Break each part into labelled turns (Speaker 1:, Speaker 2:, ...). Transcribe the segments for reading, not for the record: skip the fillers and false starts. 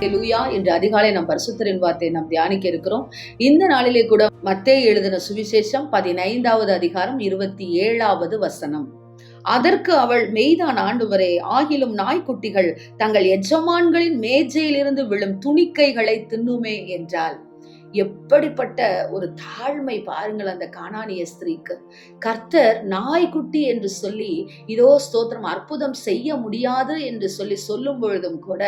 Speaker 1: ஹல்லேலூயா. இன்று அதிகாலை நாம் பரிசுத்தரின் வார்த்தையை நாம் தியானிக்க இருக்கிறோம். இந்த நாளிலே கூட மத்தேயு எழுதின சுவிசேஷம் 15வது அதிகாரம் 27வது வசனம். அதற்கு அவள், மெய்தான் ஆண்டவரே, ஆகிலும் நாய்க்குட்டிகள் தங்கள் எஜமான்களின் மேஜையிலிருந்து விழும் துணிக்கைகளை தின்னுமே என்றாள். எப்படிப்பட்ட ஒரு தாழ்மை பாருங்கள் அந்த கானானிய ஸ்திரீக்கு. கர்த்தர் நாய்க்குட்டி என்று சொல்லி, இதோ ஸ்தோத்திரம், அற்புதம் செய்ய முடியாது என்று சொல்லி சொல்லும் பொழுதும் கூட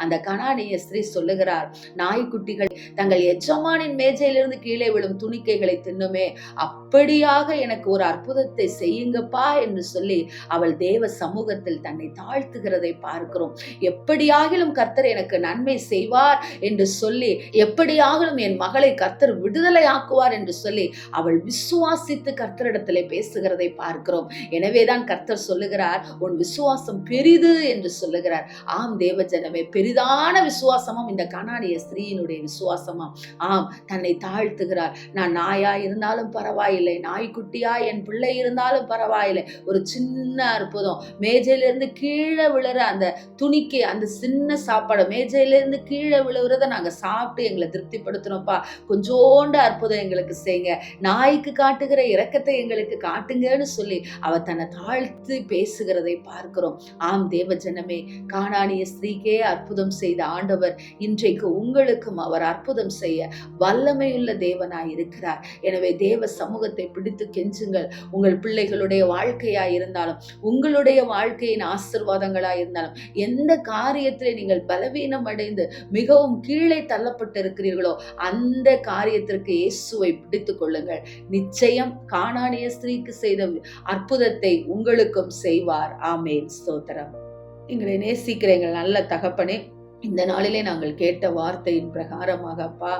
Speaker 1: அந்த கானானிய ஸ்திரீ சொல்லுகிறார், நாய்க்குட்டிகள் தங்கள் எஜமானின் மேஜையிலிருந்து கீழே விழும் துணிக்கைகளை தின்னுமே, அப்படியாக எனக்கு ஒரு அற்புதத்தை செய்யுங்கப்பா என்று சொல்லி அவள் தேவ சமூகத்தில் தன்னை தாழ்த்துகிறதை பார்க்கிறோம். எப்படியாகிலும் கர்த்தர் எனக்கு நன்மை செய்வார் என்று சொல்லி, எப்படியாகிலும் என் மகளை கர்த்தர் விடுதலை ஆக்குவார் என்று சொல்லி அவள் விசுவாசித்து கர்த்தரிடத்திலே பேசுகிறதை பார்க்கிறோம். எனவேதான் கர்த்தர் சொல்லுகிறார், உன் விசுவாசம் பெரிது என்று சொல்லுகிறார். ஆம் தேவ ஜனமே, பெரிதான விசுவாசமும் இந்த கானானிய ஸ்திரீயினுடைய விசுவாசமாம். ஆம், தன்னை தாழ்த்துகிறார். நான் நாயா இருந்தாலும் பரவாயில்லை, நாய்க்குட்டியா என் பிள்ளை இருந்தாலும் பரவாயில்லை, ஒரு சின்ன அற்புதம், மேஜையிலிருந்து கீழே விழுற அந்த துணிக்கு, அந்த சின்ன சாப்பாடு மேஜையிலிருந்து கீழே விழுறத நாங்க சாப்பிட்டு எங்களை திருப்திப்படுத்தணும்ப்பா, கொஞ்சோண்டு அற்புதம் எங்களுக்கு செய்யுங்க, நாய்க்கு காட்டுகிற இரக்கத்தை எங்களுக்கு காட்டுங்கன்னு சொல்லி அவ தன்னை தாழ்த்து பேசுகிறதை பார்க்கிறோம். ஆம் தேவ ஜனமே, கானானிய ஸ்திரீக்கே அற்புதம் செய்த ஆண்டவர் இன்றைக்கு உங்களுக்கும் அவர் அற்புதம் செய்ய வல்லமையுள்ள தேவனாய் இருக்கிறார். எனவே தேவ சமூகத்தை பிடித்து கெஞ்சுங்கள். உங்கள் பிள்ளைகளுடைய வாழ்க்கையாய் இருந்தாலும், உங்களுடைய வாழ்க்கையின் ஆசீர்வாதங்களாய் இருந்தாலும், எந்த காரியத்திலே நீங்கள் பலவீனம் அடைந்து மிகவும் கீழே தள்ளப்பட்டு இருக்கிறீர்களோ அந்த காரியத்திற்கு இயேசுவை பிடித்துக் கொள்ளுங்கள். நிச்சயம் கானானிய ஸ்திரீக்கு செய்த அற்புதத்தை உங்களுக்கும் செய்வார். ஆமென். ஸ்தோத்திரம். எங்களை நேசிக்கிற எங்கள் நல்ல தகப்பனே, இந்த நாளிலே நாங்கள் கேட்ட வார்த்தையின் பிரகாரமாக அப்பா,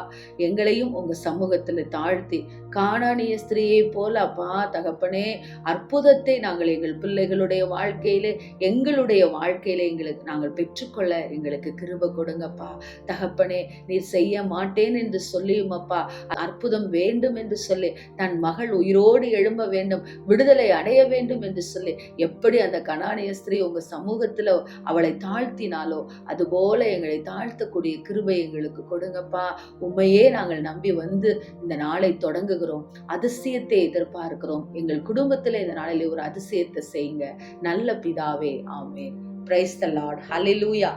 Speaker 1: எங்களையும் உங்க சமூகத்துல தாழ்த்தி கானானிய ஸ்திரீயை போல அப்பா தகப்பனே, அற்புதத்தை நாங்கள் எங்கள் பிள்ளைகளுடைய வாழ்க்கையில, எங்களுடைய வாழ்க்கையில எங்களுக்கு நாங்கள் பெற்றுக்கொள்ள எங்களுக்கு கிருபை கொடுங்கப்பா. தகப்பனே, நீர் செய்ய மாட்டேன் என்று சொல்லியும் அப்பா, அற்புதம் வேண்டும் என்று சொல்லி, தன் மகள் உயிரோடு எழும்ப வேண்டும், விடுதலை அடைய வேண்டும் என்று சொல்லி எப்படி அந்த கானானிய ஸ்திரீ உங்க சமூகத்துல அவளை தாழ்த்தினாலோ, அதுபோல எங்களை தாழ்த்தக்கூடிய கிருபை எங்களுக்கு கொடுங்கப்பா. உண்மையே நாங்கள் நம்பி வந்து இந்த நாளை தொடங்குகிறோம். அதிசயத்தை எதிர்பார்க்கிறோம். எங்கள் குடும்பத்துல இந்த நாளிலே ஒரு அதிசயத்தை செய்யுங்க நல்ல பிதாவே. Amen. Praise the Lord. Hallelujah.